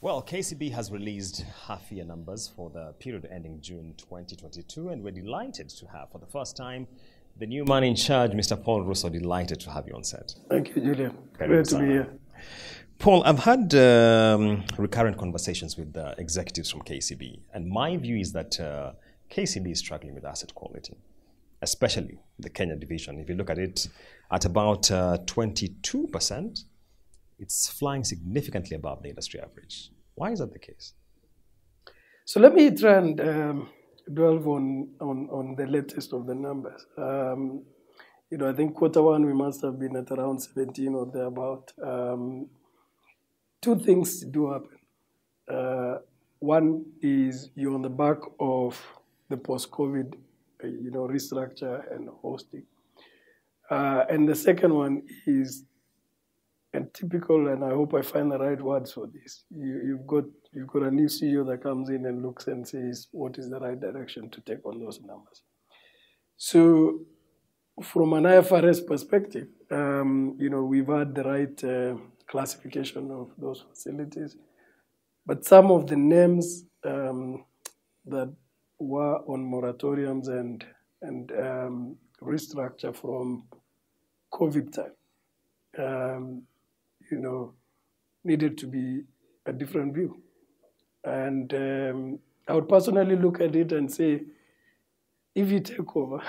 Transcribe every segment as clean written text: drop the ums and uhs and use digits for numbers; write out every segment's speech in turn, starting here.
Well, KCB has released half-year numbers for the period ending June 2022, and we're delighted to have, for the first time, the new man in charge, Mr. Paul Russo. Delighted to have you on set. Thank you, Julian. Great to be here. Paul, I've had recurrent conversations with the executives from KCB, and my view is that KCB is struggling with asset quality, especially the Kenya division. If you look at it, at about 22%, it's flying significantly above the industry average. Why is that the case? So let me try and delve on the latest of the numbers. I think Q1 we must have been at around 17 or thereabout. Two things do happen. One is you're on the back of the post-COVID, restructure and hosting. And the second one is, and typical, and I hope I find the right words for this. You've got a new CEO that comes in and looks and says, what is the right direction to take on those numbers? So from an IFRS perspective, we've had the right classification of those facilities, but some of the names that were on moratoriums and restructure from COVID time, needed to be a different view. And I would personally look at it and say, if you take over,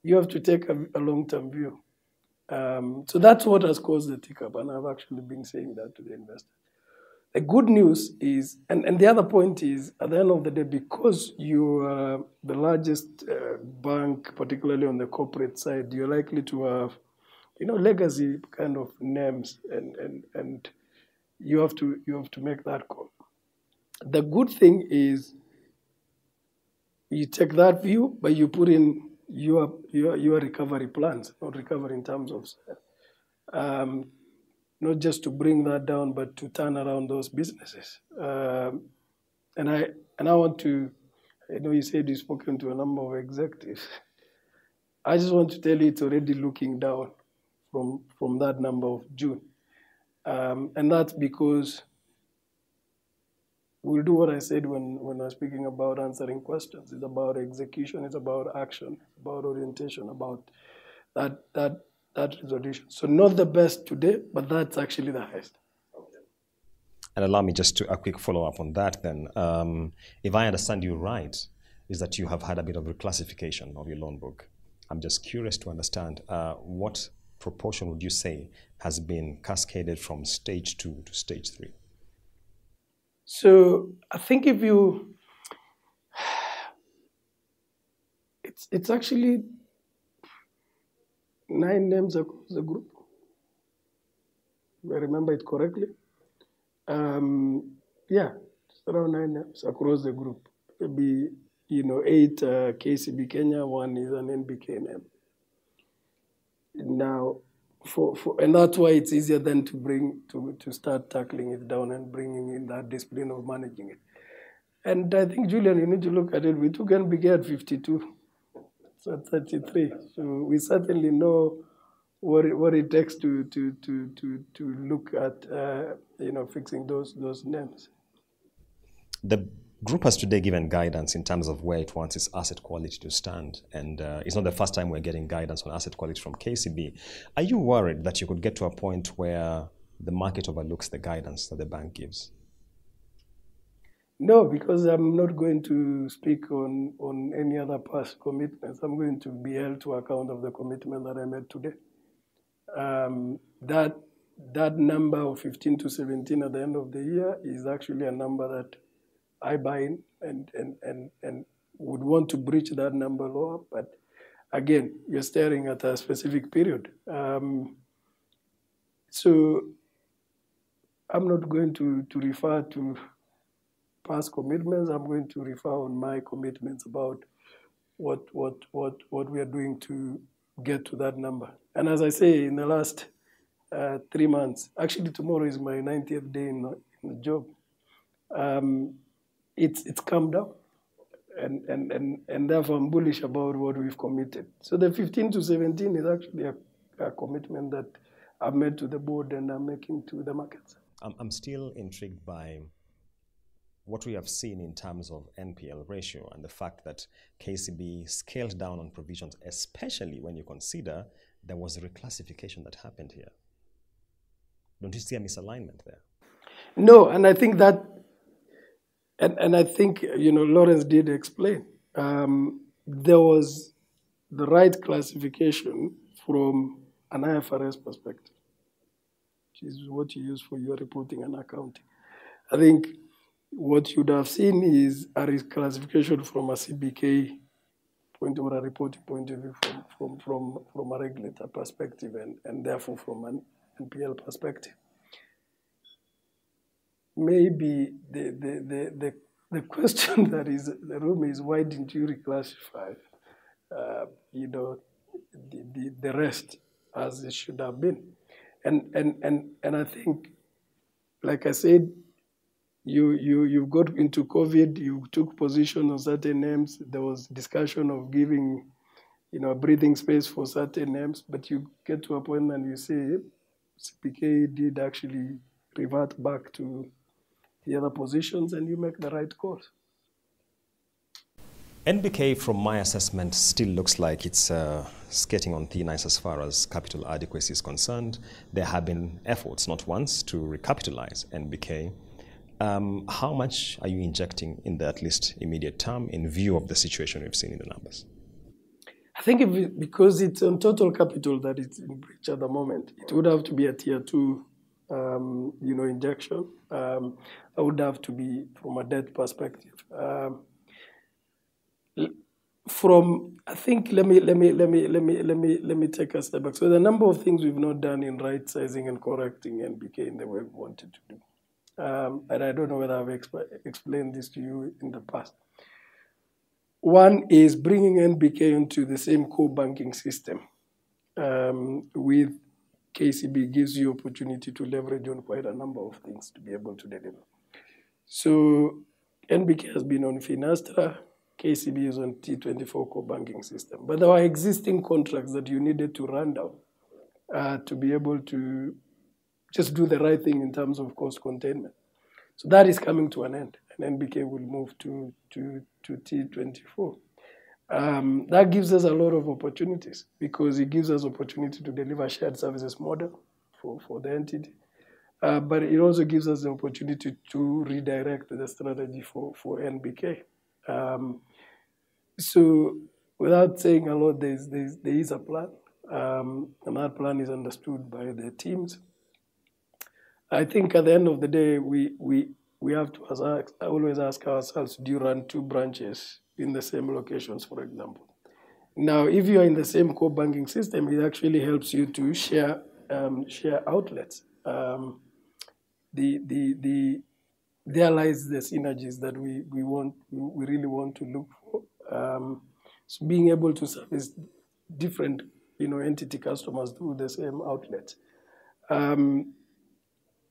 you have to take a long-term view. So that's what has caused the tick-up, and I've actually been saying that to the investors. The good news is, and the other point is, at the end of the day, because you are the largest bank, particularly on the corporate side, you're likely to have legacy kind of names, and you have to make that call. The good thing is you take that view, but you put in your recovery plans, not recovery in terms of not just to bring that down, but to turn around those businesses. And I want to, you said you've spoken to a number of executives. I just want to tell you it's already looking down from that number of June. And that's because we'll do what I said when I was speaking about answering questions. It's about execution, it's about action, it's about orientation, about that resolution. So not the best today, but that's actually the highest. And allow me just a quick follow-up on that then. If I understand you right, is that you have had a bit of reclassification of your loan book. I'm just curious to understand what proportion would you say has been cascaded from stage 2 to stage 3? So I think if you, it's actually 9 names across the group, if I remember it correctly. It's around 9 names across the group. Maybe 8 KCB Kenya, 1 is an NBK name. Now, and that's why it's easier then to start tackling it down and bringing in that discipline of managing it. And I think, Julian, you need to look at it. We took NBK at 52, so at 33. So we certainly know what it takes to look at fixing those names. The group has today given guidance in terms of where it wants its asset quality to stand. And it's not the first time we're getting guidance on asset quality from KCB. Are you worried that you could get to a point where the market overlooks the guidance that the bank gives? No, because I'm not going to speak on any other past commitments. I'm going to be held to account of the commitment that I made today. That number of 15 to 17 at the end of the year is actually a number that I buy in and would want to breach that number lower. But again, you're staring at a specific period. So I'm not going to refer to past commitments. I'm going to refer on my commitments about what we are doing to get to that number. And as I say, in the last 3 months, actually tomorrow is my 90th day in the job. It's come down, and therefore I'm bullish about what we've committed. So the 15 to 17 is actually a commitment that I've made to the board and I'm making to the markets. I'm still intrigued by what we have seen in terms of NPL ratio and the fact that KCB scaled down on provisions, especially when you consider there was a reclassification that happened here. Don't you see a misalignment there? No, and I think that, and I think, Lawrence did explain. There was the right classification from an IFRS perspective, which is what you use for your reporting and accounting. I think what you'd have seen is a reclassification from a CBK point or a reporting point of view from a regulator perspective and therefore from an NPL perspective. Maybe the question that is in the room is, why didn't you reclassify the rest as it should have been? And I think, like I said, you got into COVID, you took position on certain names. There was discussion of giving, a breathing space for certain names, but you get to a point and you say CPK did actually revert back to the other positions, and you make the right call. NBK, from my assessment, still looks like it's skating on thin ice as far as capital adequacy is concerned. There have been efforts, not once, to recapitalize NBK. How much are you injecting in the at least immediate term in view of the situation we've seen in the numbers? I think because it's on total capital that it's in breach at the moment, it would have to be a tier 2 injection. I would have to be from a debt perspective. I think let me take a step back. So the number of things we've not done in right sizing and correcting NBK in the way we wanted to do. And I don't know whether I've explained this to you in the past. One is bringing NBK into the same core banking system with KCB gives you opportunity to leverage on quite a number of things to be able to deliver. So NBK has been on Finastra, KCB is on T24 core banking system. But there are existing contracts that you needed to run down to be able to just do the right thing in terms of cost containment. So that is coming to an end, and NBK will move to T24. That gives us a lot of opportunities because it gives us opportunity to deliver shared services model for the entity. But it also gives us the opportunity to redirect the strategy for NBK. So without saying a lot, there is a plan, and that plan is understood by the teams. I think at the end of the day, we have to always ask ourselves, do you run 2 branches in the same locations, for example? Now, if you are in the same core banking system, it actually helps you to share outlets. There lies the synergies that we really want to look for. So being able to service different entity customers through the same outlet.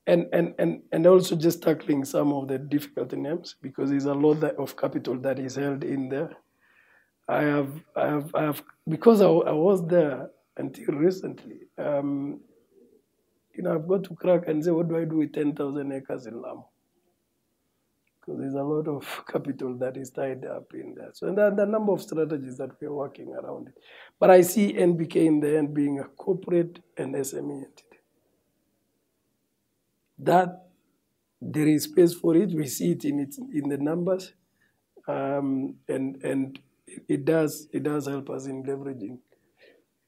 And also just tackling some of the difficult names because there's a lot of capital that is held in there. I have because I was there until recently. I've got to crack and say, what do I do with 10,000 acres in Lamu? Because there's a lot of capital that is tied up in there. So there are a number of strategies that we're working around it. But I see NBK in the end being a corporate and SME entity. That there is space for it. We see it in the numbers, and it does help us in leveraging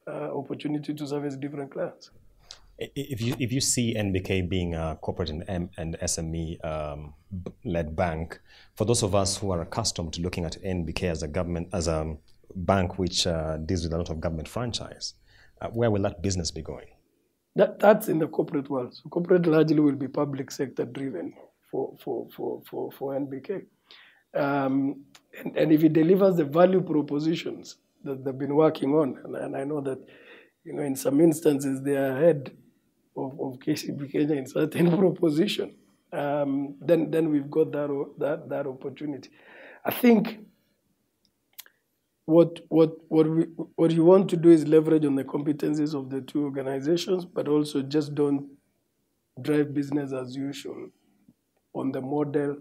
opportunity to service different clients. If you see NBK being a corporate and SME led bank, for those of us who are accustomed to looking at NBK as a bank which deals with a lot of government franchise, where will that business be going? That's in the corporate world. So corporate largely will be public sector driven for NBK. And if it delivers the value propositions that they've been working on, and I know that in some instances they are ahead of KCB Kenya in certain proposition, then we've got that opportunity. I think what you want to do is leverage on the competencies of the 2 organizations, but also just don't drive business as usual on the model,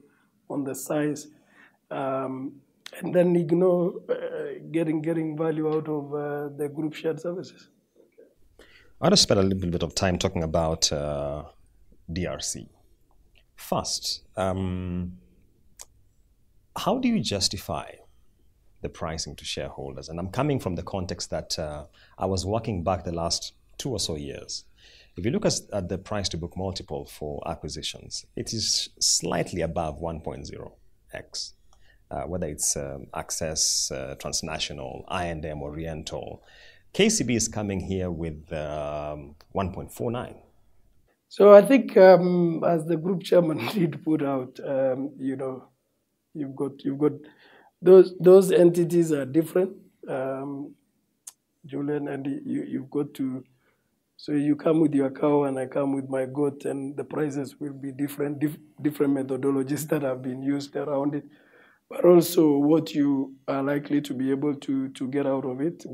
on the size, and then ignore getting value out of the group shared services. I want to spend a little bit of time talking about DRC. First, how do you justify the pricing to shareholders? And I'm coming from the context that I was working back the last 2 or so years. If you look at the price to book multiple for acquisitions, it is slightly above 1.0x. Whether it's Access, Transnational, I&M, Oriental. KCB is coming here with 1.49. So I think, as the group chairman did put out, you've got those entities are different, Julian, and you've got to. So you come with your cow and I come with my goat, and the prices will be different. Different methodologies that have been used around it, but also what you are likely to be able to get out of it.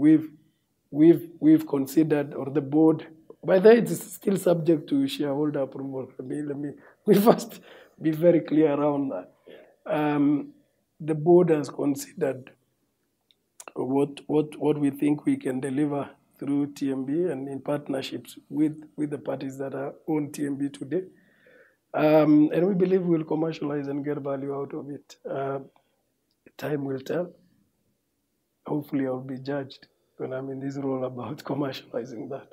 We've considered, or the board. By the way, it is still subject to shareholder approval. Let me first be very clear around that. The board has considered what we think we can deliver through TMB and in partnerships with the parties that are on TMB today. And we believe we'll commercialize and get value out of it. Time will tell. Hopefully I'll be judged when I'm in this role about commercializing that.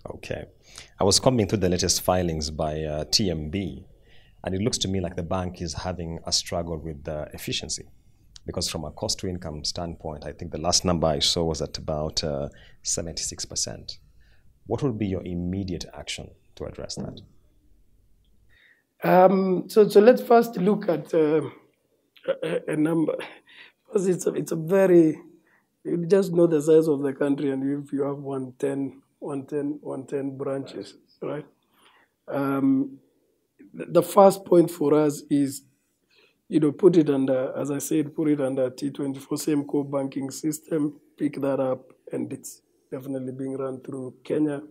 Okay. I was combing through the latest filings by TMB, and it looks to me like the bank is having a struggle with efficiency. Because from a cost to income standpoint, I think the last number I saw was at about 76%. What would be your immediate action to address that? So let's first look at a number. Because it's a very, you just know the size of the country, and if you have 110 branches, right? The first point for us is, put it under, as I said, put it under T24, same core banking system, pick that up, and it's definitely being run through Kenya.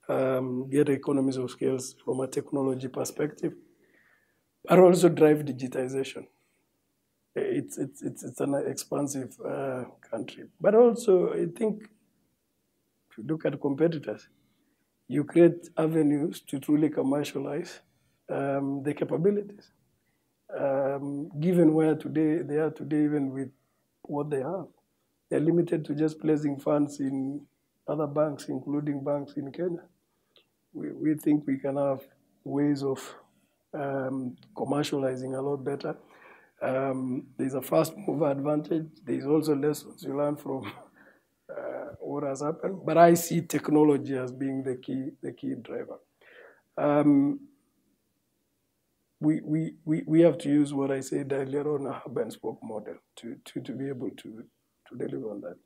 Get economies of scales from a technology perspective, but also drive digitization. It's an expansive country, but also I think if you look at competitors, you create avenues to truly commercialize the capabilities. Given where they are today, even with what they have, they're limited to just placing funds in other banks, including banks in Kenya. We think we can have ways of commercializing a lot better. There's a fast mover advantage. There's also lessons you learn from what has happened. But I see technology as being the key driver. We have to use what I said earlier on, a hub and spoke model to be able to deliver on that.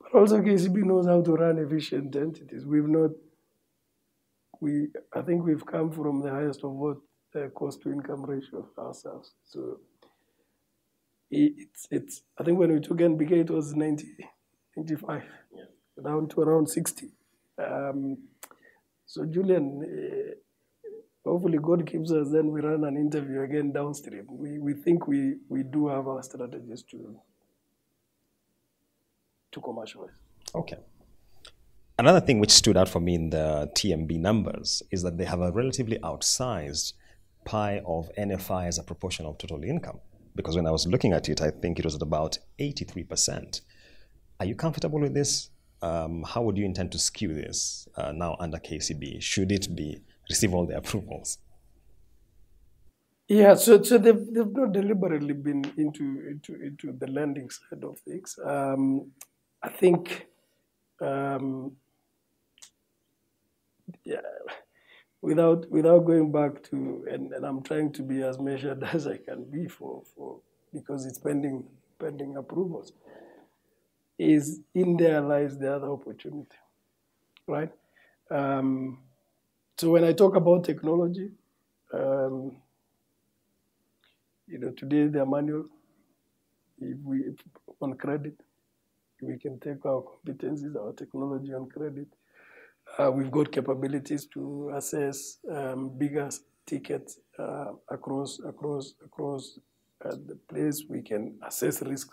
But also KCB knows how to run efficient entities. I think we've come from the highest of what cost to income ratio ourselves. So it's I think when we took NBK it was 95, down to around 60. So Julian, hopefully God keeps us, then we run an interview again downstream. We think we do have our strategies to commercialize. Okay. Another thing which stood out for me in the TMB numbers is that they have a relatively outsized pie of NFI as a proportion of total income. Because when I was looking at it, I think it was at about 83%. Are you comfortable with this? How would you intend to skew this now under KCB? Should it receive all the approvals? Yeah, so they've not deliberately been into the lending side of things. I think, without going back to, and I'm trying to be as measured as I can be for because it's pending approvals, is in there lies the other opportunity, right? So when I talk about technology, today they're manual. If on credit, we can take our competencies, our technology on credit. We've got capabilities to assess bigger tickets across the place. We can assess risk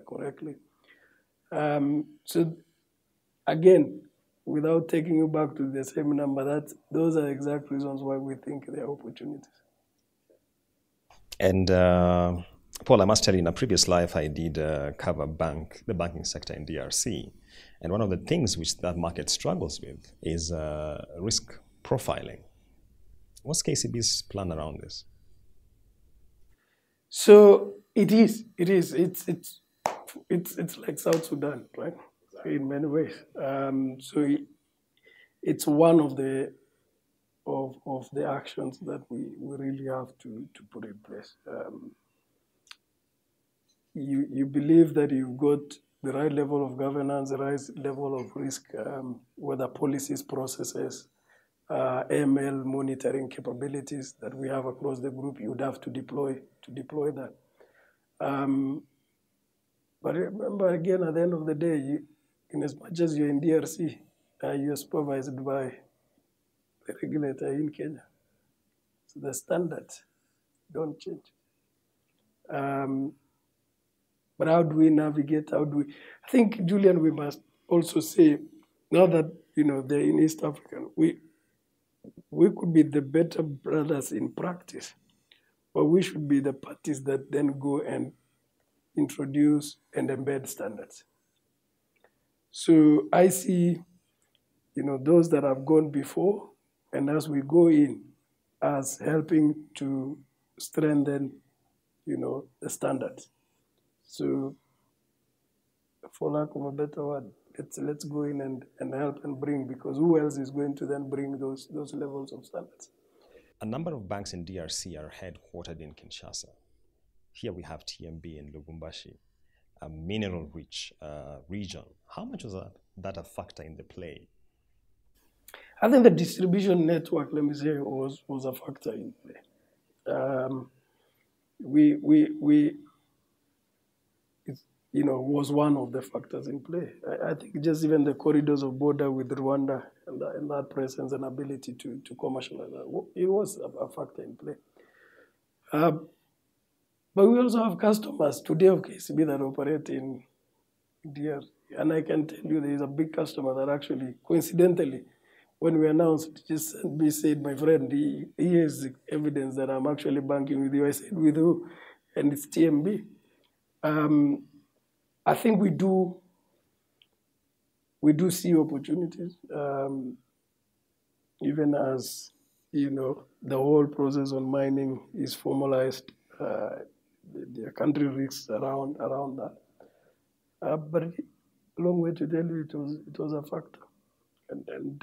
correctly. So again, without taking you back to the same number, those are exact reasons why we think there are opportunities. And Paul, I must tell you, in a previous life, I did cover the banking sector in DRC. And one of the things which that market struggles with is risk profiling. What's KCB's plan around this? So it's like South Sudan, right? Exactly. In many ways. So it's one of the actions that we really have to put in place. You believe that you've got the right level of governance, the right level of risk, whether policies, processes, ML monitoring capabilities that we have across the group, you would have to deploy that. But remember, again, at the end of the day, in as much as you're in DRC, you're supervised by the regulator in Kenya. So the standards don't change. But how do we navigate? I think, Julian, we must also say, now that they're in East Africa, we could be the better brothers in practice, but we should be the parties that then go and introduce and embed standards. So I see, those that have gone before, and as we go in, as helping to strengthen, the standards. So, for lack of a better word, let's go in and help and bring, because who else is going to then bring those levels of standards? A number of banks in DRC are headquartered in Kinshasa. Here we have TMB in Lubumbashi, a mineral-rich region. How much was that a factor in the play? I think the distribution network, let me say, was a factor in play. Was one of the factors in play. I think just even the corridors of border with Rwanda and that presence and ability to commercialize that, it was a factor in play. But we also have customers today of KCB that operate in DRC. And I can tell you there is a big customer that actually, coincidentally, when we announced, just said, my friend, here's evidence that I'm actually banking with you. I said, with who? And it's TMB. I think we do see opportunities, even as the whole process on mining is formalized. There are country risks around that, but a long way to tell you, it was a factor, and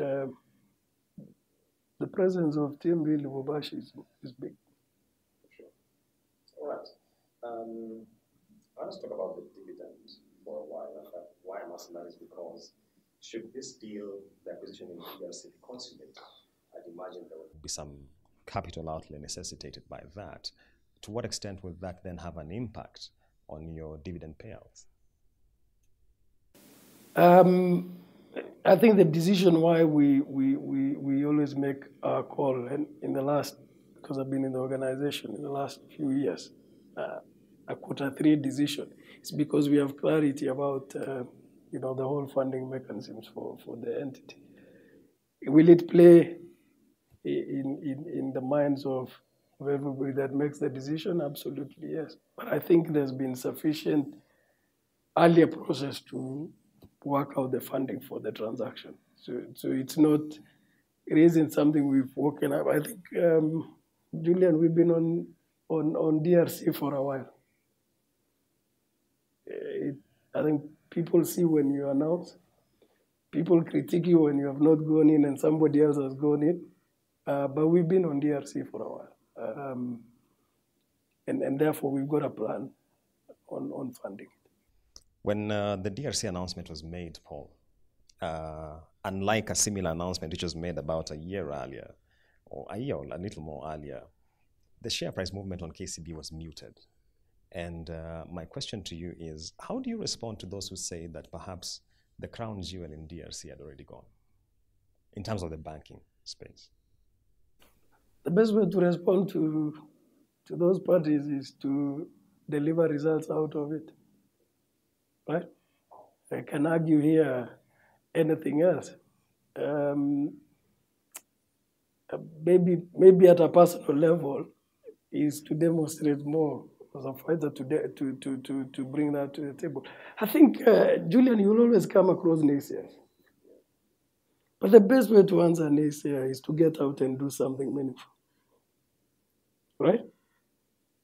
the presence of TMB in Lubumbashi is big. Sure. All right. Let's talk about the dividend for a while. Why I'm asking that is because should this deal, the acquisition in DRC, be consummated, I'd imagine there would be some capital outlay necessitated by that. To what extent would that then have an impact on your dividend payouts? I think the decision why we always make our call, and in the last, because I've been in the organization in the last few years, a Q3 decision, is because we have clarity about the whole funding mechanisms for the entity. Will it play in the minds of everybody that makes the decision? Absolutely, yes. But I think there's been sufficient earlier process to work out the funding for the transaction. So it isn't something we've woken up. I think, Julian, we've been on DRC for a while. I think people see when you announce. People critique you when you have not gone in and somebody else has gone in. But we've been on DRC for a while. And therefore, we've got a plan on funding. When the DRC announcement was made, Paul, unlike a similar announcement which was made about a year earlier, or a little more earlier, the share price movement on KCB was muted. And my question to you is, how do you respond to those who say that perhaps the crown jewel in DRC had already gone? in terms of the banking space? The best way to respond to those parties is to deliver results out of it, right? I can argue here anything else. Maybe at a personal level is to demonstrate more as a fighter to bring that to the table. I think, Julian, you'll always come across naysayers. But the best way to answer a naysayer is to get out and do something meaningful, right?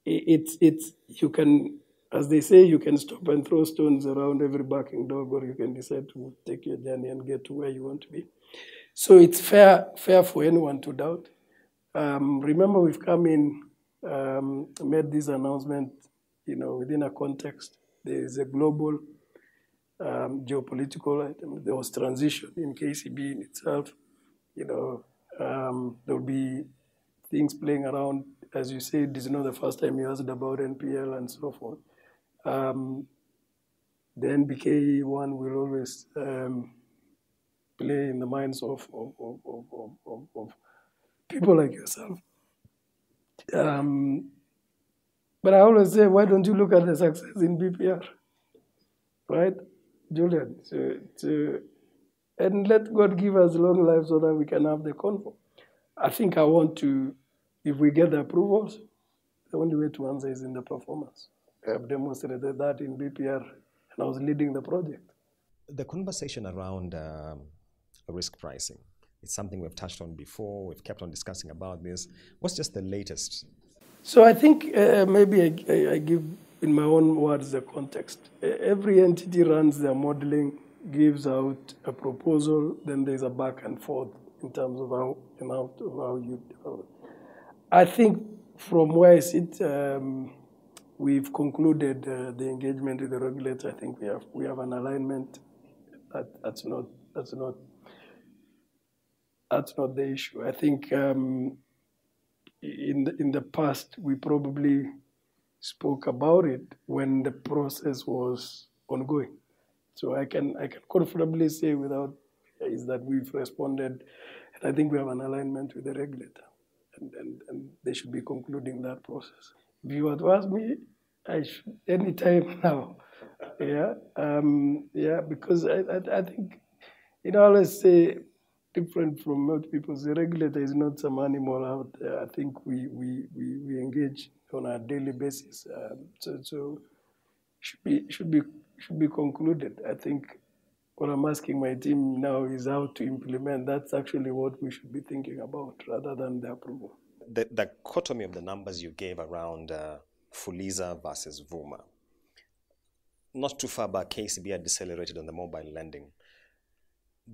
You can, as they say, you can stop and throw stones around every barking dog, or you can decide to take your journey and get to where you want to be. So it's fair for anyone to doubt. Remember, we've come in, made this announcement, within a context. There is a global geopolitical item. There was transition in KCB in itself. There'll be things playing around. As you said, this is not the first time you asked about NPL and so forth. The NBK one will always play in the minds of people like yourself. But I always say, why don't you look at the success in BPR, right, Julian? And let God give us long life so that we can have the convo. I think I want to, if we get the approvals, the only way to answer is in the performance. I have demonstrated that in BPR, and I was leading the project. The conversation around risk pricing, it's something we've touched on before. We've kept on discussing about this. What's just the latest? So I think maybe I give, in my own words, the context. Every entity runs their modeling, gives out a proposal, then there's a back and forth in terms of how you develop. I think from where I sit, we've concluded the engagement with the regulator. I think we have an alignment. That's not the issue. I think in the past we probably spoke about it when the process was ongoing. So I can comfortably say is that we've responded, and I think we have an alignment with the regulator, and they should be concluding that process. If you were to ask me, I should anytime now. Because I think, I always say, different from most people, the regulator is not some animal out there. I think we engage on a daily basis. So should be concluded. I think what I'm asking my team now is how to implement. That's actually what we should be thinking about rather than the approval. The dichotomy of the numbers you gave around Fuliza versus Vuma. Not too far back, KCB had decelerated on the mobile lending.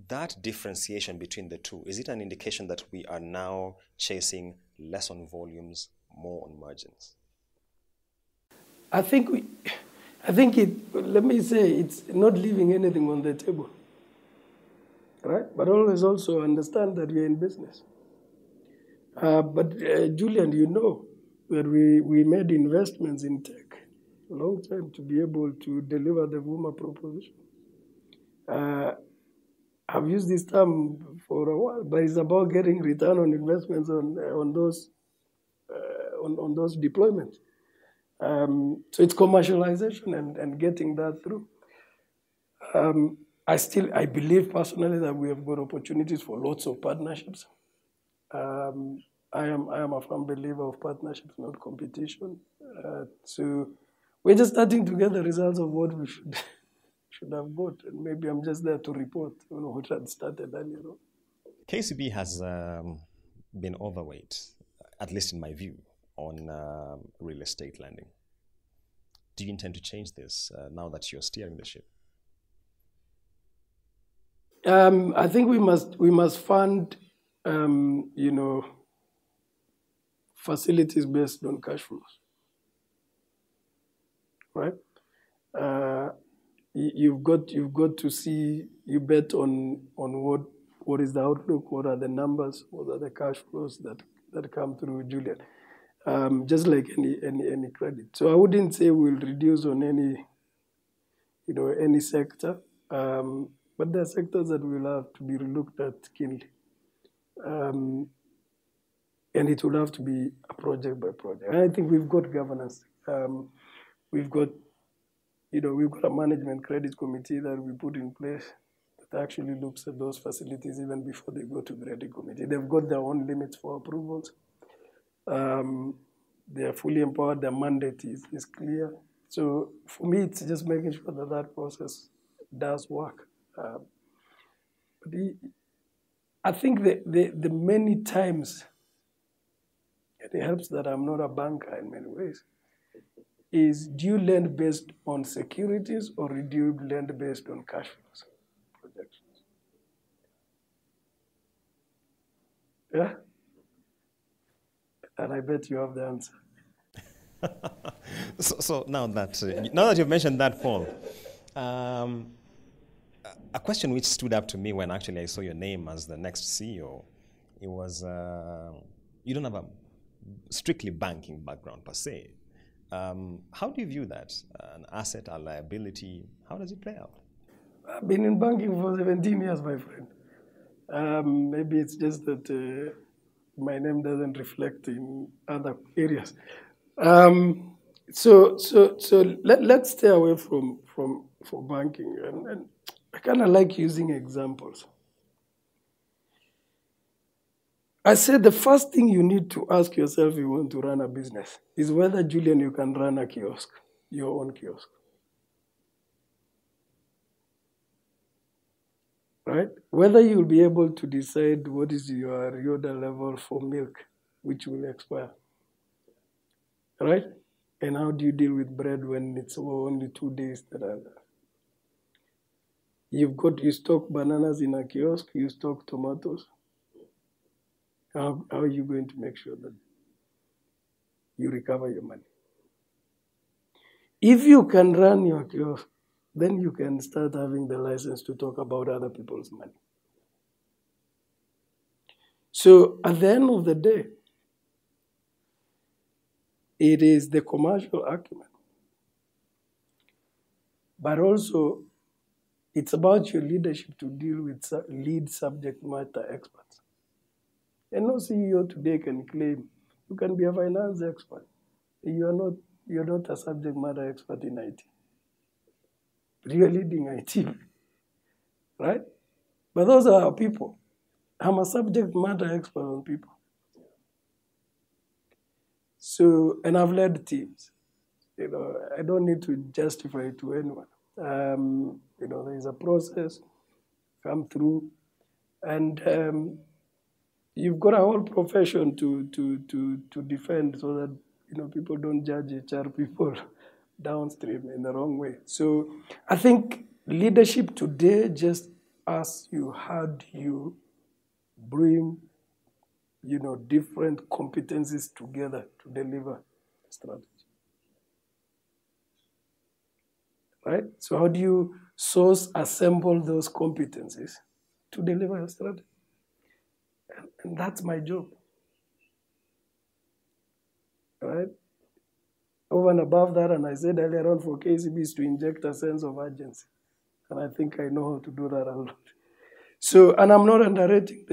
That differentiation between the two, is it an indication that we are now chasing less on volumes, more on margins? Let me say, it's not leaving anything on the table, right? But always also understand that you're in business. But Julian, you know that we made investments in tech a long time to be able to deliver the Vuma proposition. I've used this term for a while, but it's about getting return on investments on those deployments. So it's commercialization and getting that through. I believe personally that we have got opportunities for lots of partnerships. I am a firm believer of partnerships, not competition. So we're just starting to get the results of what we should have got, and maybe I'm just there to report what had started earlier on. KCB has been overweight, at least in my view, on real estate lending. Do you intend to change this now that you're steering the ship? I think we must fund, facilities based on cash flows, right? You've got to see, you bet on what is the outlook, what are the numbers, what are the cash flows that come through, Julian. Just like any credit. So I wouldn't say we'll reduce on any sector, but there are sectors that will have to be looked at keenly. And it will have to be a project by project. And I think we've got governance. We've got a management credit committee that we put in place that actually looks at those facilities even before they go to credit committee. They've got their own limits for approvals. They are fully empowered. Their mandate is clear. So for me, it's just making sure that that process does work. I think the many times, it helps that I'm not a banker in many ways, is do you lend based on securities or do you lend based on cash flows projections? Yeah? And I bet you have the answer. So now that you've mentioned that, Paul, a question which stood up to me when actually I saw your name as the next CEO, it was, you don't have a strictly banking background per se. How do you view that? An asset, a liability, how does it play out? I've been in banking for 17 years, my friend. Maybe it's just that my name doesn't reflect in other areas. So let's stay away from banking. And I kind of like using examples. I said the first thing you need to ask yourself if you want to run a business is whether, Julian, you can run a kiosk, your own kiosk. Right? Whether you'll be able to decide what is your Yoda level for milk, which will expire. Right? And how do you deal with bread when it's only 2 days that are there? You stock bananas in a kiosk, you stock tomatoes. How are you going to make sure that you recover your money? If you can run your kiosk, then you can start having the license to talk about other people's money. So at the end of the day, it is the commercial acumen. But also, it's about your leadership to deal with lead subject matter experts. And no CEO today can claim you can be a finance expert. You're not a subject matter expert in IT. You're leading IT, right? But those are our people. I'm a subject matter expert on people. So, and I've led teams. I don't need to justify it to anyone. There is a process, come through, and you've got a whole profession to defend so that people don't judge HR people downstream in the wrong way. So I think leadership today just asks you, how do you bring different competencies together to deliver strategy? Right? So how do you assemble those competencies to deliver your strategy? And that's my job. Right? Over and above that, and I said earlier on, for KCB is to inject a sense of urgency. And I think I know how to do that a lot. So, and I'm not underrating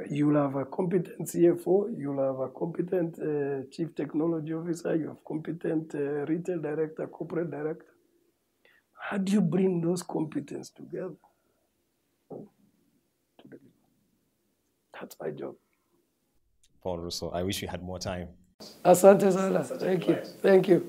you'll have a competent CFO, you'll have a competent chief technology officer, you have competent retail director, corporate director. How do you bring those competencies together to deliver? That's my job. Paul Russo, I wish we had more time. Asante sana. Thank you.